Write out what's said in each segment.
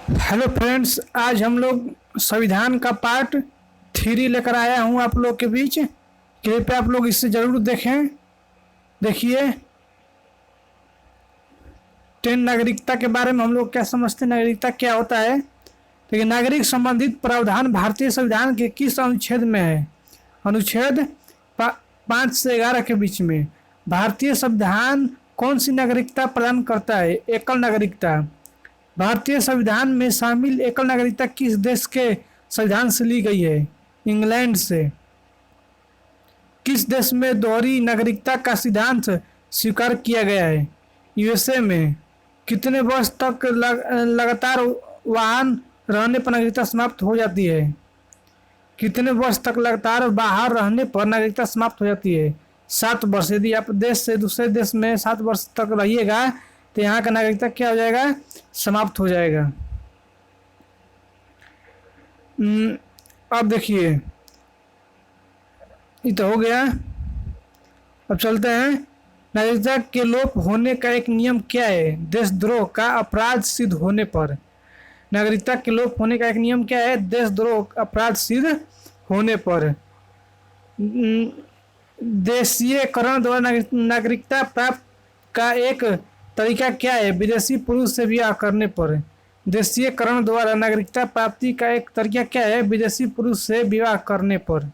Hello friends, आज हम लोग संविधान का पार्ट 3 लेकर आया हूँ आप लोग के बीच। कृपया आप लोग इसे ज़रूर देखें। देखिए, 10 नागरिकता के बारे में हम लोग क्या समझते हैं, नागरिकता क्या होता है। देखिए, नागरिक संबंधित प्रावधान भारतीय संविधान के किस अनुच्छेद में है? अनुच्छेद 5 से 11 के बीच में। भारतीय संविधान कौन सी नागरिकता प्रदान करता है? एकल नागरिकता। भारतीय संविधान में शामिल एकल नागरिकता किस देश के संविधान से ली गई है? इंग्लैंड से। किस देश में दोहरी नागरिकता का सिद्धांत स्वीकार किया गया है? यूएसए में। कितने वर्ष तक लगातार वाहन रहने पर नागरिकता समाप्त हो जाती है? कितने वर्ष तक लगातार बाहर रहने पर नागरिकता समाप्त हो जाती है? 7 वर्ष। यदि आप देश से दूसरे देश में 7 वर्ष तक रहिएगा तो यहाँ का नागरिकता क्या हो जाएगा? समाप्त हो जाएगा। अब देखिए, ये तो हो गया। अब चलते हैं, नागरिकता के लोप होने का एक नियम क्या है? देशद्रोह का अपराध सिद्ध होने पर। नागरिकता के लोप होने का एक नियम क्या है? देशद्रोह अपराध सिद्ध होने पर। देशीयकरण द्वारा नागरिकता प्राप्त का एक तरीका क्या है? विदेशी पुरुष से विवाह करने पर। देशीयकरण द्वारा नागरिकता प्राप्ति का एक तरीका क्या है? विदेशी पुरुष से विवाह करने पर।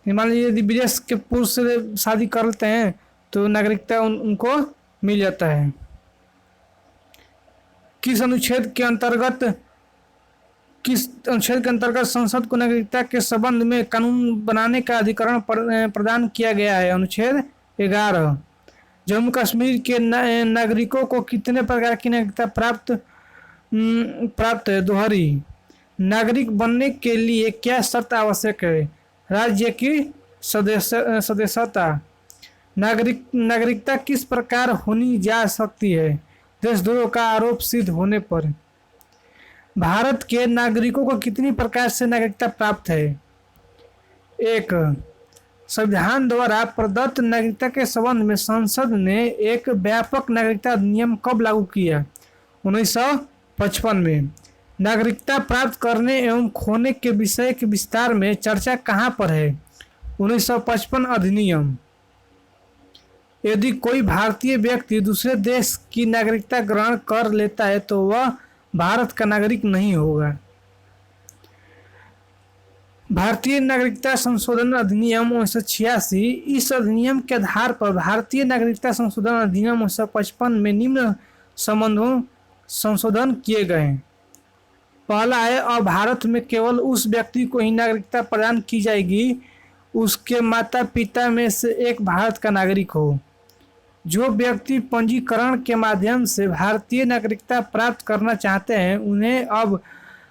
मान लीजिए यदि विदेश के पुरुष से शादी करते हैं तो नागरिकता उनको मिल जाता है। किस अनुच्छेद के अंतर्गत संसद को नागरिकता के संबंध में कानून बनाने का अधिकार प्रदान किया गया है? अनुच्छेद 11। जम्मू कश्मीर के नागरिकों को कितने प्रकार की नागरिकता प्राप्त है? दोहरी। नागरिक बनने के लिए क्या शर्त आवश्यक है? राज्य की सदस्यता। नागरिकता किस प्रकार होनी जा सकती है? देशद्रोह का आरोप सिद्ध होने पर। भारत के नागरिकों को कितनी प्रकार से नागरिकता प्राप्त है? 1। संविधान द्वारा प्रदत्त नागरिकता के संबंध में संसद ने एक व्यापक नागरिकता अधिनियम कब लागू किया? 1955 में। नागरिकता प्राप्त करने एवं खोने के विषय के विस्तार में चर्चा कहाँ पर है? 1955 अधिनियम। यदि कोई भारतीय व्यक्ति दूसरे देश की नागरिकता ग्रहण कर लेता है तो वह भारत का नागरिक नहीं होगा। भारतीय नागरिकता संशोधन अधिनियम 1986। इस अधिनियम के आधार पर भारतीय नागरिकता संशोधन अधिनियम 1955 में निम्न संशोधन किए गए। पहला है, अब भारत में केवल उस व्यक्ति को ही नागरिकता प्रदान की जाएगी उसके माता पिता में से एक भारत का नागरिक हो। जो व्यक्ति पंजीकरण के माध्यम से भारतीय नागरिकता प्राप्त करना चाहते हैं उन्हें अब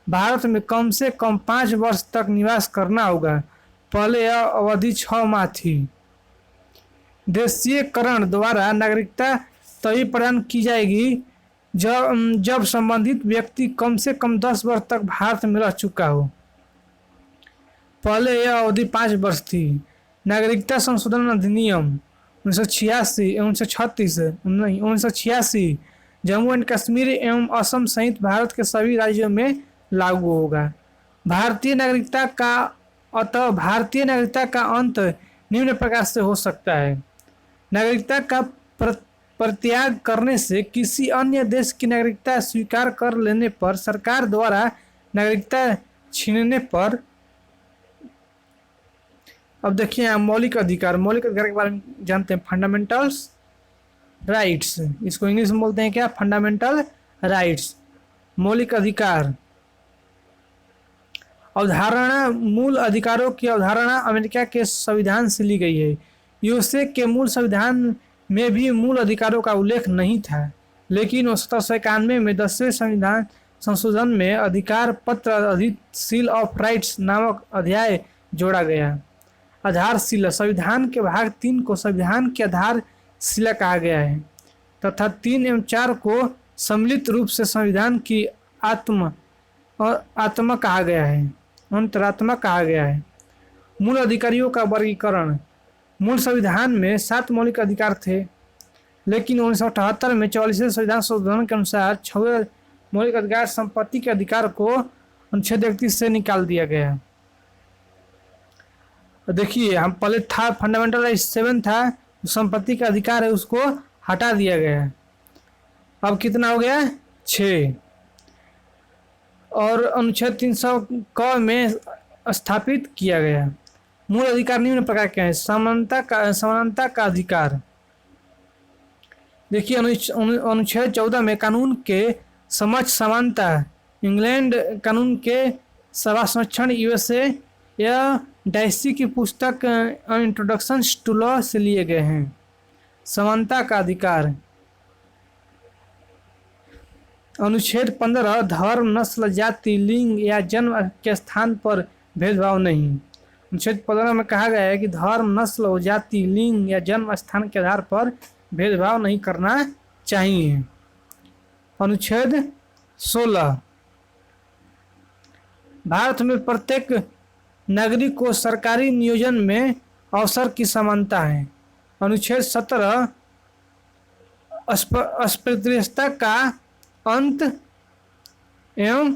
भारत में कम से कम 5 वर्ष तक निवास करना होगा। पहले यह अवधि 6 माह थी। देशीयकरण द्वारा नागरिकता तभी प्रदान की जाएगी जब संबंधित व्यक्ति कम से कम 10 वर्ष तक भारत में रह चुका हो। पहले यह अवधि 5 वर्ष थी। नागरिकता संशोधन अधिनियम 1986 जम्मू एंड कश्मीर एवं असम सहित भारत के सभी राज्यों में लागू होगा। भारतीय नागरिकता का अंत निम्न प्रकार से हो सकता है। नागरिकता का परित्याग करने से किसी अन्य देश की नागरिकता स्वीकार कर लेने पर, सरकार द्वारा नागरिकता छीनने पर। अब देखिए यहाँ मौलिक अधिकार के बारे में जानते हैं। फंडामेंटल्स राइट्स, इसको इंग्लिश में बोलते हैं क्या? फंडामेंटल राइट्स, मौलिक अधिकार। अवधारणा, मूल अधिकारों की अवधारणा अमेरिका के संविधान से ली गई है। यूएसए के मूल संविधान में भी मूल अधिकारों का उल्लेख नहीं था, लेकिन 1791 में 10वें संविधान संशोधन में अधिकार पत्र अधिशील ऑफ राइट्स नामक अध्याय जोड़ा गया। आधारशिला, संविधान के भाग 3 को संविधान की आधारशिला कहा गया है तथा 3 एवं 4 को सम्मिलित रूप से संविधान की आत्मा कहा गया है, अंतरात्मा कहा गया है। मूल अधिकारियों का वर्गीकरण। मूल संविधान में 7 मौलिक अधिकार थे, लेकिन 1978 में 44वें संविधान संशोधन के अनुसार मौलिक अधिकार संपत्ति के अधिकार को अनुच्छेद 31 से निकाल दिया गया है। देखिए हम पहले था फंडामेंटल राइट 7 था, संपत्ति का अधिकार है उसको हटा दिया गया है। अब कितना हो गया 6। और अनुच्छेद 300 क में स्थापित किया गया। मूल अधिकार निम्न प्रकार के हैं। समानता का अधिकार। देखिए अनुच्छेद 14 में कानून के समक्ष समानता, इंग्लैंड कानून के सभा संरक्षण यूएसए या डाइसी की पुस्तक इंट्रोडक्शन टू लॉ से लिए गए हैं। समानता का अधिकार। अनुच्छेद 15 धर्म, नस्ल, जाति, लिंग या जन्म के स्थान पर भेदभाव नहीं। अनुच्छेद 15 में कहा गया है कि धर्म, नस्ल, जाति, लिंग या जन्म स्थान के आधार पर भेदभाव नहीं करना चाहिए। अनुच्छेद 16 भारत में प्रत्येक नागरिक को सरकारी नियोजन में अवसर की समानता है। अनुच्छेद 17 अस्पृश्यता का अंत एवं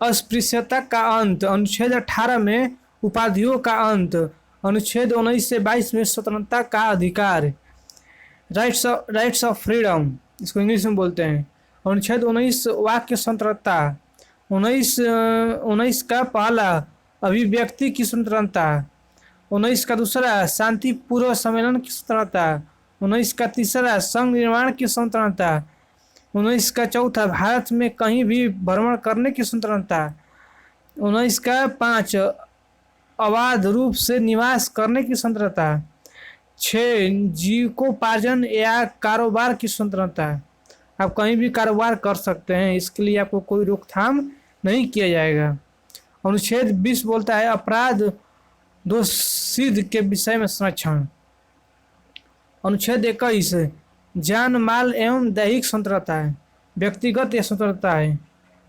अस्पृश्यता का अंत। अनुच्छेद 18 में उपाधियों का अंत। अनुच्छेद 19 से 22 में स्वतंत्रता का अधिकार, राइट्स ऑफ फ्रीडम इसको इंग्लिश में बोलते हैं। अनुच्छेद 19 वाक्य स्वतंत्रता। 19 का पहला अभिव्यक्ति की स्वतंत्रता। 19 का दूसरा शांतिपूर्व सम्मेलन की स्वतंत्रता। 19 का तीसरा संघ निर्माण की स्वतंत्रता। 19 का चौथा भारत में कहीं भी भ्रमण करने की स्वतंत्रता। 19 का 5 अवैध रूप से निवास करने की स्वतंत्रता। 6 जीविकोपार्जन या कारोबार की स्वतंत्रता। आप कहीं भी कारोबार कर सकते हैं, इसके लिए आपको कोई रोकथाम नहीं किया जाएगा। अनुच्छेद 20 बोलता है अपराध दोषसिद्ध के विषय में संरक्षण। अनुच्छेद 21 जान, माल एवं दैहिक स्वतंत्रता है, व्यक्तिगत या स्वतंत्रता है।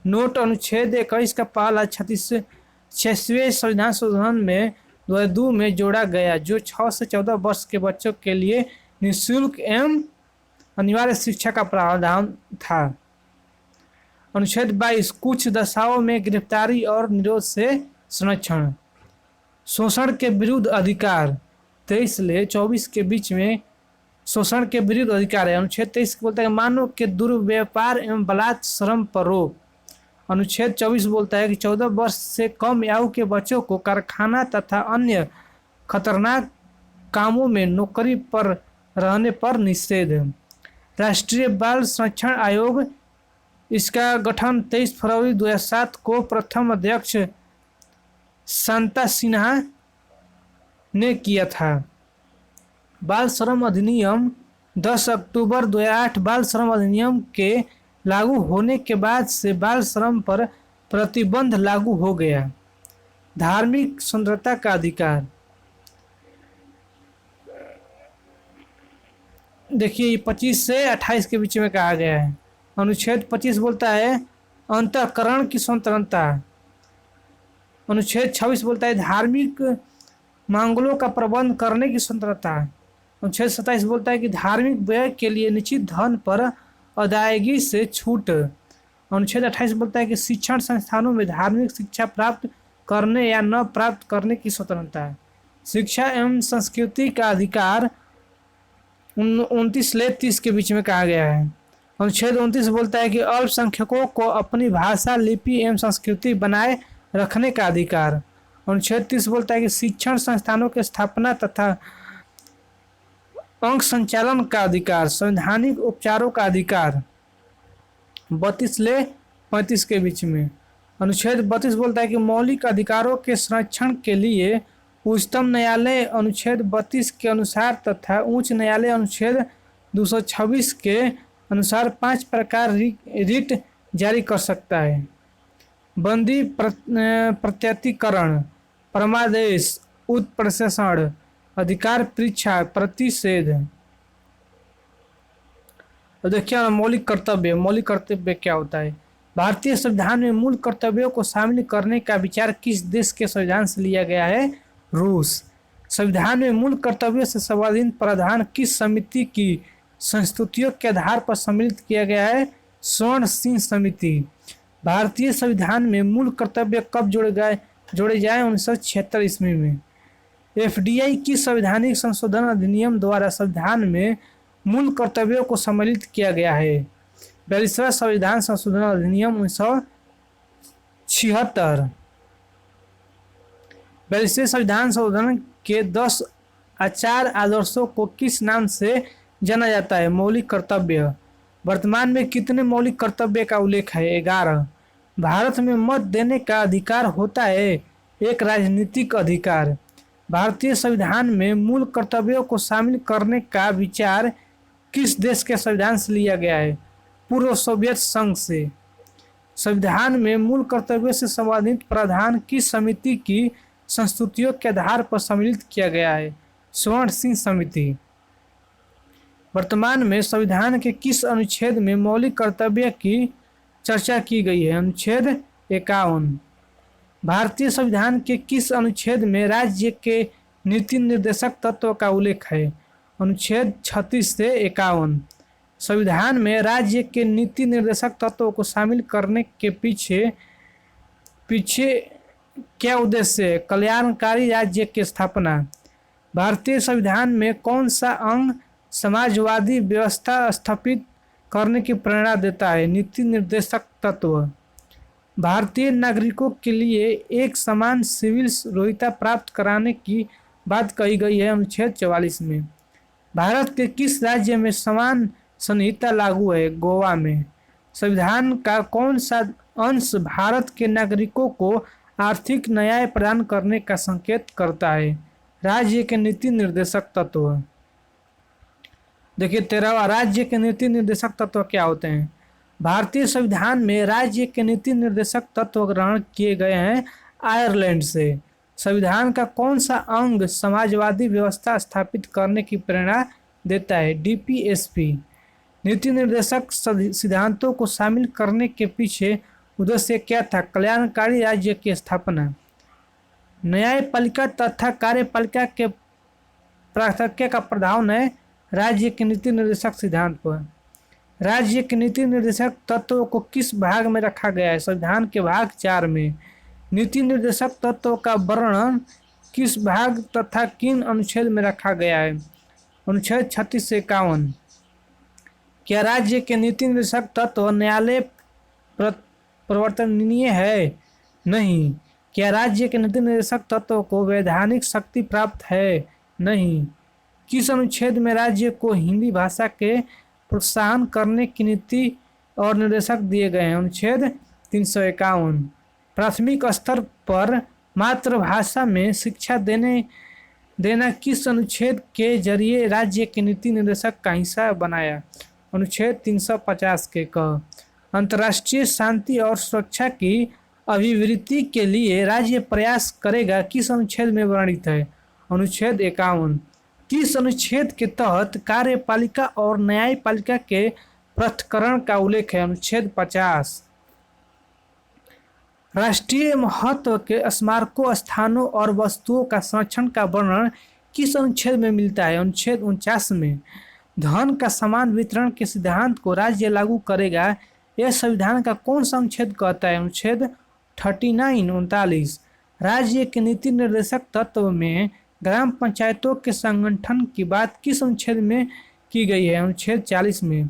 नोट अनुच्छेद 21 का पहला 36वें संविधान संशोधन में 2002 में जोड़ा गया, जो 6 से 14 वर्ष के बच्चों के लिए निःशुल्क एवं अनिवार्य शिक्षा का प्रावधान था। अनुच्छेद 22 कुछ दशाओं में गिरफ्तारी और निरोध से संरक्षण। शोषण के विरुद्ध अधिकार 23 से 24 के बीच में शोषण के विरुद्ध अधिकार है। अनुच्छेद 23 बोलता है मानव के दुर्व्यापार एवं बलात् श्रम पर रोक। अनुच्छेद 24 बोलता है कि 14 वर्ष से कम आयु के बच्चों को कारखाना तथा अन्य खतरनाक कामों में नौकरी पर रहने पर निषेध। राष्ट्रीय बाल संरक्षण आयोग, इसका गठन 23 फरवरी 2007 को प्रथम अध्यक्ष शांता सिन्हा ने किया था। बाल श्रम अधिनियम 10 अक्टूबर 2008 बाल श्रम अधिनियम के लागू होने के बाद से बाल श्रम पर प्रतिबंध लागू हो गया। धार्मिक स्वतंत्रता का अधिकार। देखिए 25 से 28 के बीच में कहा गया है। अनुच्छेद 25 बोलता है अंतःकरण की स्वतंत्रता। अनुच्छेद 26 बोलता है धार्मिक मांगलों का प्रबंध करने की स्वतंत्रता। अनुच्छेद 27 बोलता है कि धार्मिक व्यय के लिए निश्चित धन पर अदायगी से छूट। अनुच्छेद 28 बोलता है कि शिक्षण संस्थानों में धार्मिक शिक्षा प्राप्त करने या न प्राप्त करने की स्वतंत्रता। शिक्षा एवं संस्कृति का अधिकार 29 से 30 के बीच में कहा गया है। अनुच्छेद 29 बोलता है कि अल्पसंख्यकों को अपनी भाषा, लिपि एवं संस्कृति बनाए रखने का अधिकार। अनुच्छेद 30 बोलता है कि शिक्षण संस्थानों की स्थापना तथा अंग संचालन का अधिकार। संवैधानिक उपचारों का अधिकार 32 से 35 के बीच में। अनुच्छेद 32 बोलता है कि मौलिक अधिकारों के संरक्षण के लिए उच्चतम न्यायालय अनुच्छेद 32 के अनुसार तथा उच्च न्यायालय अनुच्छेद 226 के अनुसार 5 प्रकार रिट जारी कर सकता है। बंदी प्रत्यतीकरण, परमादेश, उत्प्रेषण, अधिकार परीक्षा, प्रतिषेध। तो देखिए मौलिक कर्तव्य। मौलिक कर्तव्य क्या होता है? भारतीय संविधान में मूल कर्तव्यों को शामिल करने का विचार किस देश के संविधान से लिया गया है? रूस। संविधान में मूल कर्तव्यों से संबंधित प्रावधान किस समिति की संस्तुतियों के आधार पर सम्मिलित किया गया है? स्वर्ण सिंह समिति। भारतीय संविधान में मूल कर्तव्य कब जोड़े जाए? 1976 ईस्वी में। एफडीआई की संवैधानिक संशोधन अधिनियम द्वारा संविधान में मूल कर्तव्यों को सम्मिलित किया गया है। 42वां संविधान संशोधन अधिनियम 1976। 42वें संविधान संशोधन के 10 आचार आदर्शों को किस नाम से जाना जाता है? मौलिक कर्तव्य। वर्तमान में कितने मौलिक कर्तव्य का उल्लेख है? 11। भारत में मत देने का अधिकार होता है एक राजनीतिक अधिकार। भारतीय संविधान में मूल कर्तव्यों को शामिल करने का विचार किस देश के संविधान से लिया गया है? पूर्व सोवियत संघ से। संविधान में मूल कर्तव्यों से संबंधित प्रावधान किस समिति की संस्तुतियों के आधार पर सम्मिलित किया गया है? स्वर्ण सिंह समिति। वर्तमान में संविधान के किस अनुच्छेद में मौलिक कर्तव्य की चर्चा की गई है? अनुच्छेद 51। भारतीय संविधान के किस अनुच्छेद में राज्य के नीति निर्देशक तत्व का उल्लेख है? अनुच्छेद 36 से 51। संविधान में राज्य के नीति निर्देशक तत्वों को शामिल करने के पीछे क्या उद्देश्य है? कल्याणकारी राज्य की स्थापना। भारतीय संविधान में कौन सा अंग समाजवादी व्यवस्था स्थापित करने की प्रेरणा देता है? नीति निर्देशक तत्व। भारतीय नागरिकों के लिए एक समान सिविल रोहिता प्राप्त कराने की बात कही गई है अनुच्छेद 44 में। भारत के किस राज्य में समान संहिता लागू है? गोवा में। संविधान का कौन सा अंश भारत के नागरिकों को आर्थिक न्याय प्रदान करने का संकेत करता है? राज्य के नीति निर्देशक तत्व। देखिए 13वां, राज्य के नीति निर्देशक तत्व क्या होते हैं? भारतीय संविधान में राज्य के नीति निर्देशक तत्व ग्रहण किए गए हैं आयरलैंड से। संविधान का कौन सा अंग समाजवादी व्यवस्था स्थापित करने की प्रेरणा देता है? डीपीएसपी। नीति निर्देशक सिद्धांतों को शामिल करने के पीछे उद्देश्य क्या था? कल्याणकारी राज्य की स्थापना। न्यायपालिका तथा कार्यपालिका के प्राथमिकता का प्रभाव है राज्य के नीति निर्देशक सिद्धांत पर। राज्य के नीति निर्देशक तत्वों को किस भाग में रखा गया है? संविधान के भाग 4 में। नीति निर्देशक तत्वों का वर्णन किस भाग तथा किन अनुच्छेद में रखा गया है? अनुच्छेद 36 से 51। क्या राज्य के नीति निर्देशक तत्व न्यायालय परिवर्तनीय है? नहीं। क्या राज्य के नीति निर्देशक तत्वों को वैधानिक शक्ति प्राप्त है? नहीं। किस अनुच्छेद में राज्य को हिंदी भाषा के प्रोत्साहन करने की नीति और निर्देशक दिए गए हैं? अनुच्छेद 351। प्राथमिक स्तर पर मातृभाषा में शिक्षा देना किस अनुच्छेद के जरिए राज्य के नीति निर्देशक का हिस्सा बनाया? अनुच्छेद 350 के क। अंतर्राष्ट्रीय शांति और सुरक्षा की अभिवृद्धि के लिए राज्य प्रयास करेगा किस अनुच्छेद में वर्णित है? अनुच्छेद 51। किस अनुच्छेद के तहत कार्यपालिका और न्यायपालिका के पृथक्करण का उल्लेख है? अनुच्छेद 50। राष्ट्रीय महत्व के स्मारकों, स्थानों और वस्तुओं का संरक्षण का वर्णन किस अनुच्छेद में मिलता है? अनुच्छेद 49 में। धन का समान वितरण के सिद्धांत को राज्य लागू करेगा, यह संविधान का कौन सा अनुच्छेद कहता है? अनुच्छेद 39-39। राज्य के नीति निर्देशक तत्व में ग्राम पंचायतों के संगठन की बात किस अनुच्छेद में की गई है? अनुच्छेद 40 में।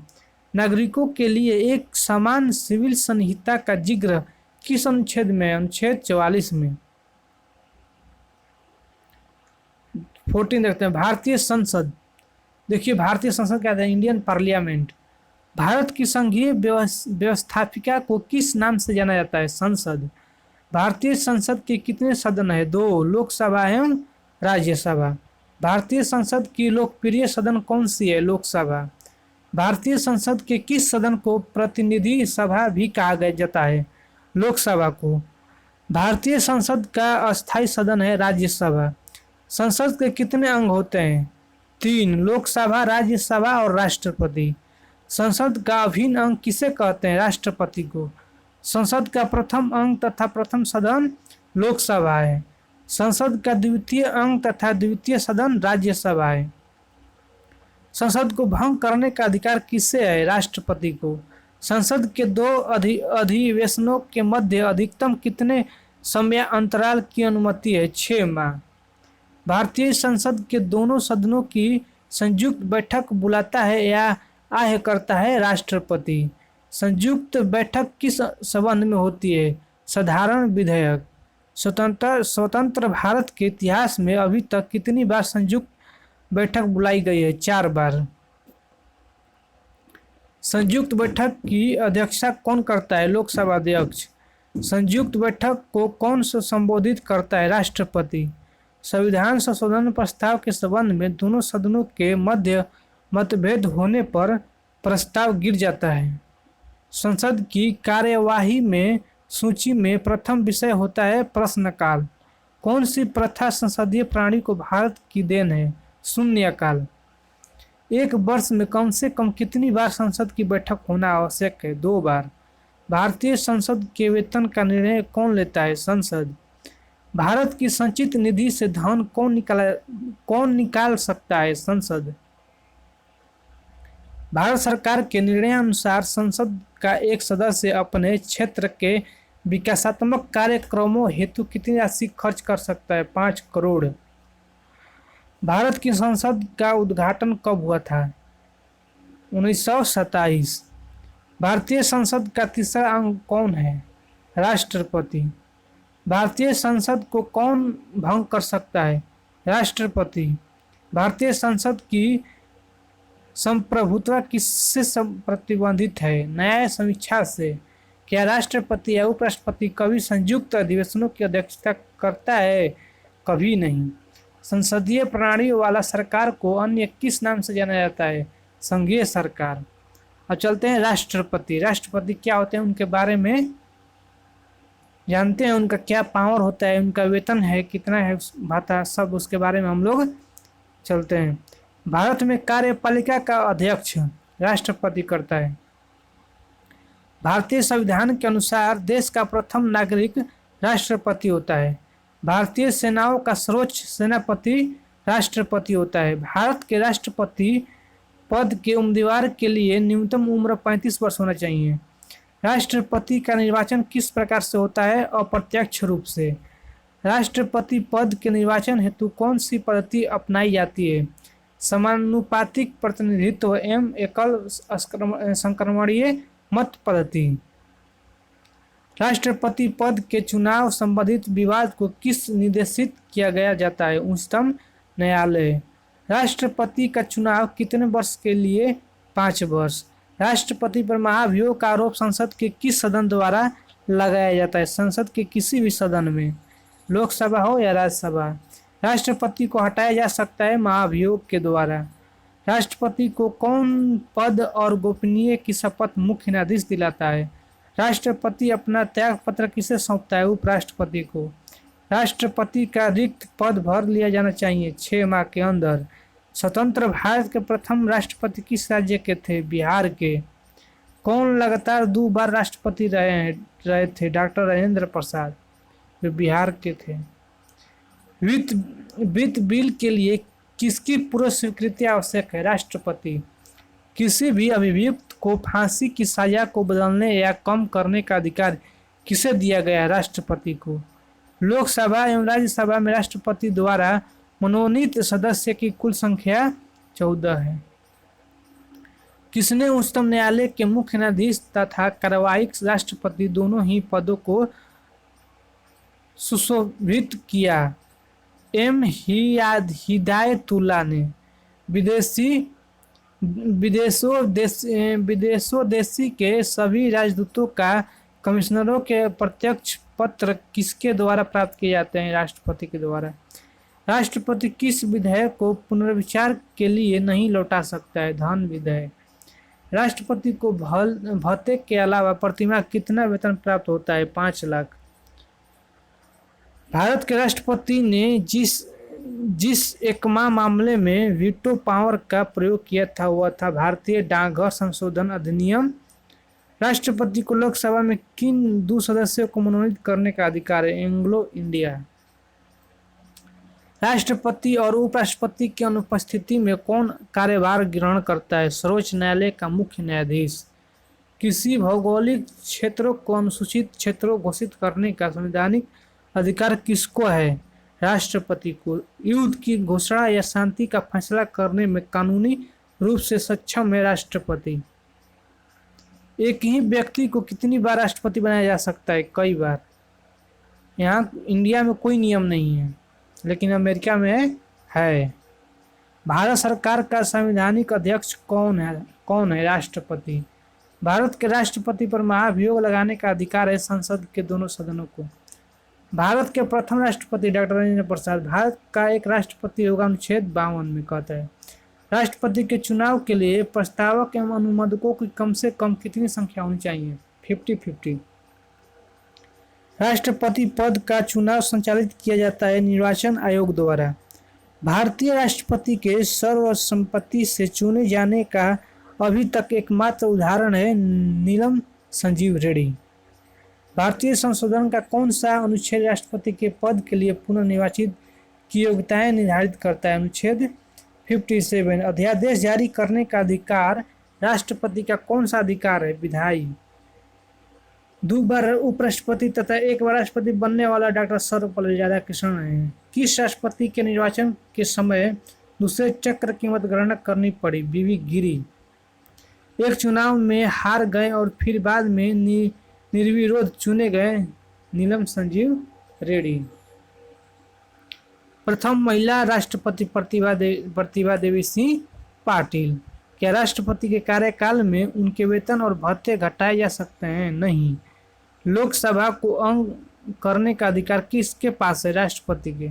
नागरिकों के लिए एक समान सिविल संहिता का जिक्र किस अनुच्छेद में? अनुच्छेद 44 में। 14 देखते हैं, भारतीय संसद। देखिए भारतीय संसद क्या है? Indian parliament. भारत की संघीय व्यवस्थापिका को किस नाम से जाना जाता है? संसद। भारतीय संसद के कितने सदन है? 2, लोकसभा एवं राज्यसभा। भारतीय संसद की लोकप्रिय सदन कौन सी है? लोकसभा। भारतीय संसद के किस सदन को प्रतिनिधि सभा भी कहा जाता है? लोकसभा को। भारतीय संसद का अस्थायी सदन है राज्यसभा। संसद के कितने अंग होते हैं? 3, लोकसभा, राज्यसभा और राष्ट्रपति। संसद का अभिन्न अंग किसे कहते हैं? राष्ट्रपति को। संसद का प्रथम अंग तथा प्रथम सदन लोकसभा है। संसद का द्वितीय अंग तथा द्वितीय सदन राज्यसभा है। संसद को भंग करने का अधिकार किसे है? राष्ट्रपति को। संसद के दो अधिवेशनों के मध्य अधिकतम कितने समय अंतराल की अनुमति है? 6 माह। भारतीय संसद के दोनों सदनों की संयुक्त बैठक बुलाता है या आह्वान करता है राष्ट्रपति। संयुक्त बैठक किस संबंध में होती है? साधारण विधेयक। स्वतंत्र भारत के इतिहास में अभी तक कितनी बार संयुक्त बैठक बुलाई गई है? 4 बार। संयुक्त बैठक की अध्यक्षता कौन करता है? लोकसभा अध्यक्ष। संयुक्त बैठक को कौन संबोधित करता है? राष्ट्रपति। संविधान संशोधन प्रस्ताव के संबंध में दोनों सदनों के मध्य मतभेद होने पर प्रस्ताव गिर जाता है। संसद की कार्यवाही में सूची में प्रथम विषय होता है प्रश्नकाल। कौन सी प्रथा संसदीय प्रणाली को भारत की देन है? शून्यकाल। एक वर्ष में कम से कम कितनी बार संसद की बैठक होना आवश्यक है? 2 बार। भारतीय संसद के वेतन का निर्णय कौन लेता है? संसद। भारत की संचित निधि से धन कौन निकाल सकता है? संसद। भारत सरकार के निर्णयानुसार संसद का एक सदस्य अपने क्षेत्र के विकासात्मक कार्यक्रमों हेतु कितनी राशि खर्च कर सकता है? 5 करोड़। भारत की संसद का उद्घाटन कब हुआ था? 1927। भारतीय संसद का तीसरा अंग कौन है? राष्ट्रपति। भारतीय संसद को कौन भंग कर सकता है? राष्ट्रपति। भारतीय संसद की संप्रभुत्व किससे प्रतिबंधित है? न्याय समीक्षा से। क्या राष्ट्रपति या उपराष्ट्रपति कभी संयुक्त अधिवेशनों की अध्यक्षता करता है? कभी नहीं। संसदीय प्रणाली वाला सरकार को अन्य किस नाम से जाना जाता है? संघीय सरकार। अब चलते हैं राष्ट्रपति। राष्ट्रपति क्या होते हैं उनके बारे में जानते हैं। उनका क्या पावर होता है, उनका वेतन है कितना है, भाता, सब उसके बारे में हम लोग चलते हैं। भारत में कार्यपालिका का अध्यक्ष राष्ट्रपति करता है। भारतीय संविधान के अनुसार देश का प्रथम नागरिक राष्ट्रपति होता है। भारतीय सेनाओं का सर्वोच्च सेनापति राष्ट्रपति होता है। भारत के राष्ट्रपति पद के उम्मीदवार के लिए न्यूनतम उम्र 35 वर्ष होना चाहिए। राष्ट्रपति का निर्वाचन किस प्रकार से होता है? अप्रत्यक्ष रूप से। राष्ट्रपति पद के निर्वाचन हेतु कौन सी पद्धति अपनाई जाती है? समानुपातिक प्रतिनिधित्व एवं एकल संक्रमणीय मत पद्धति। राष्ट्रपति पद के चुनाव संबंधित विवाद को किस निर्देशित किया गया जाता है? उच्चतम न्यायालय। राष्ट्रपति का चुनाव कितने वर्ष के लिए? 5 वर्ष। राष्ट्रपति पर महाभियोग का आरोप संसद के किस सदन द्वारा लगाया जाता है? संसद के किसी भी सदन में, लोकसभा हो या राज्यसभा। राष्ट्रपति को हटाया जा सकता है महाभियोग के द्वारा। राष्ट्रपति को कौन पद और गोपनीय की शपथ मुख्य न्यायाधीश दिलाता है? राष्ट्रपति अपना त्याग पत्र किसे सौंपता है? उपराष्ट्रपति को। राष्ट्रपति का रिक्त पद भर लिया जाना चाहिए 6 माह के अंदर। स्वतंत्र भारत के प्रथम राष्ट्रपति किस राज्य के थे? बिहार के। कौन लगातार 2 बार राष्ट्रपति रहे थे? डॉक्टर राजेंद्र प्रसाद, जो बिहार के थे। वित्त बिल के लिए किसकी पूर्व स्वीकृति आवश्यक है? राष्ट्रपति। किसी भी अभियुक्त को फांसी की सजा को बदलने या कम करने का अधिकार किसे दिया गया है? राष्ट्रपति को। लोकसभा एवं राज्यसभा में राष्ट्रपति द्वारा मनोनीत सदस्य की कुल संख्या 14 है। किसने उच्चतम न्यायालय के मुख्य न्यायाधीश तथा कार्यवाहक राष्ट्रपति दोनों ही पदों को सुशोभित किया? एम हिदायतुल्लाह ने। विदेशों के सभी राजदूतों का कमिश्नरों के प्रत्यक्ष पत्र किसके द्वारा प्राप्त किए जाते हैं? राष्ट्रपति के द्वारा। राष्ट्रपति किस विधेयक को पुनर्विचार के लिए नहीं लौटा सकता है? धन विधेयक। राष्ट्रपति को भत्ते के अलावा प्रतिमाह कितना वेतन प्राप्त होता है? 5 लाख। भारत के राष्ट्रपति ने जिस एकमा मामले में वीटो पावर का प्रयोग किया था वह था भारतीय डाकघर संशोधन अधिनियम। राष्ट्रपति को लोकसभा में किन 2 सदस्यों को मनोनीत करने का अधिकार है? Anglo India. राष्ट्रपति और उपराष्ट्रपति की अनुपस्थिति में कौन कार्यभार ग्रहण करता है? सर्वोच्च न्यायालय का मुख्य न्यायाधीश। किसी भौगोलिक क्षेत्रों को अनुसूचित क्षेत्रों घोषित करने का संवैधानिक अधिकार किसको है? राष्ट्रपति को। युद्ध की घोषणा या शांति का फैसला करने में कानूनी रूप से सक्षम है राष्ट्रपति। एक ही व्यक्ति को कितनी बार राष्ट्रपति बनाया जा सकता है? कई बार। यहाँ इंडिया में कोई नियम नहीं है, लेकिन अमेरिका में है। भारत सरकार का संवैधानिक अध्यक्ष कौन है? राष्ट्रपति। भारत के राष्ट्रपति पर महाभियोग लगाने का अधिकार है संसद के दोनों सदनों को। भारत के प्रथम राष्ट्रपति डॉक्टर राजेंद्र प्रसाद। भारत का एक राष्ट्रपति होगा, अनुच्छेद 52 में कहता है। राष्ट्रपति के चुनाव के लिए प्रस्तावक एवं अनुमोदकों की कम से कम कितनी संख्या होनी चाहिए? 50-50। राष्ट्रपति पद का चुनाव संचालित किया जाता है निर्वाचन आयोग द्वारा। भारतीय राष्ट्रपति के सर्वसम्मति से चुने जाने का अभी तक एकमात्र उदाहरण है नीलम संजीव रेड्डी। भारतीय संशोधन का कौन सा अनुच्छेद राष्ट्रपति के पद के लिए पुनर्निर्वाचित की योग्यताएं निर्धारित करता है? अनुच्छेद 57। अध्यादेश जारी करने का अधिकार राष्ट्रपति का कौन सा अधिकार है? विधायी। 2 बार उपराष्ट्रपति तथा 1 बार राष्ट्रपति बनने वाला डॉक्टर सर्वपल्ली राधाकृष्णन है। किस राष्ट्रपति के निर्वाचन के समय दूसरे चक्र की मतगणना करनी पड़ी? बीवी गिरी। एक चुनाव में हार गए और फिर बाद में निर्विरोध चुने गए नीलम संजीव रेड्डी। प्रथम महिला राष्ट्रपति प्रतिभा देवी सिंह पाटिल। क्या राष्ट्रपति के कार्यकाल में उनके वेतन और भत्ते घटाए जा सकते हैं? नहीं। लोकसभा को अंग करने का अधिकार किसके पास है? राष्ट्रपति के।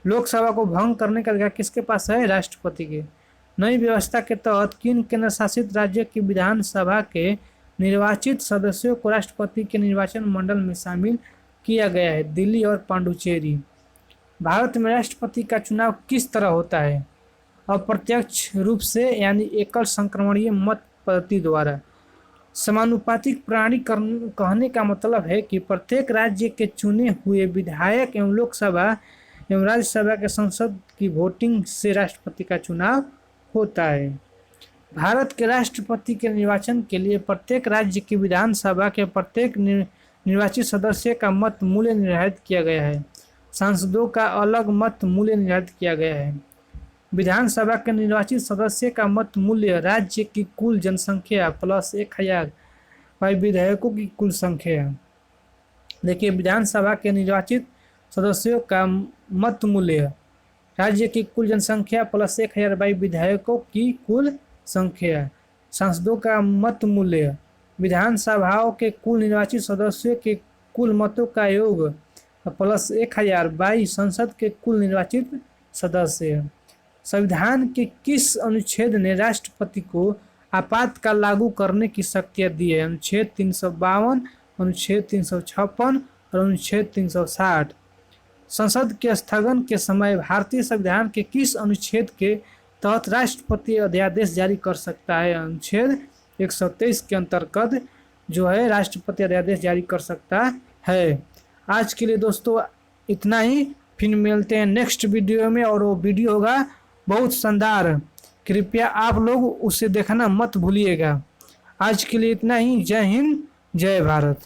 लोकसभा को भंग करने का अधिकार किसके पास है? राष्ट्रपति के। नई व्यवस्था के तहत किन केंद्र शासित राज्य की विधानसभा के निर्वाचित सदस्यों को राष्ट्रपति के निर्वाचन मंडल में शामिल किया गया है? दिल्ली और पांडुचेरी। भारत में राष्ट्रपति का चुनाव किस तरह होता है? अप्रत्यक्ष रूप से यानी एकल संक्रमणीय मत पद्धति द्वारा। समानुपातिक प्रणाली कहने का मतलब है कि प्रत्येक राज्य के चुने हुए विधायक एवं लोकसभा एवं राज्यसभा के संसद की वोटिंग से राष्ट्रपति का चुनाव होता है। भारत के राष्ट्रपति के निर्वाचन के लिए प्रत्येक राज्य की विधानसभा के प्रत्येक निर्वाचित सदस्य का मत मूल्य निर्धारित किया गया है। सांसदों का अलग मत मूल्य निर्धारित किया गया है। विधानसभा के निर्वाचित सदस्य का मत मूल्य राज्य की कुल जनसंख्या प्लस 1000 विधायकों की कुल संख्या। देखिए, विधानसभा के निर्वाचित सदस्यों का मत मूल्य राज्य की कुल जनसंख्या प्लस 1000 विधायकों की कुल संख्या। सांसदों का मत मूल्य विधानसभाओं के कुल निर्वाचित सदस्यों के कुल मतों का योग प्लस 1000 संसद के कुल निर्वाचित सदस्य। संविधान के किस अनुच्छेद ने राष्ट्रपति को आपातकाल लागू करने की शक्तियाँ दी है? अनुच्छेद 352, अनुच्छेद 356 और अनुच्छेद 360। संसद के स्थगन के समय भारतीय संविधान के किस अनुच्छेद के तहत राष्ट्रपति अध्यादेश जारी कर सकता है? अनुच्छेद 123 के अंतर्गत जो है राष्ट्रपति अध्यादेश जारी कर सकता है। आज के लिए दोस्तों इतना ही, फिर मिलते हैं नेक्स्ट वीडियो में, और वो वीडियो होगा बहुत शानदार। कृपया आप लोग उसे देखना मत भूलिएगा। आज के लिए इतना ही। जय हिंद, जय भारत।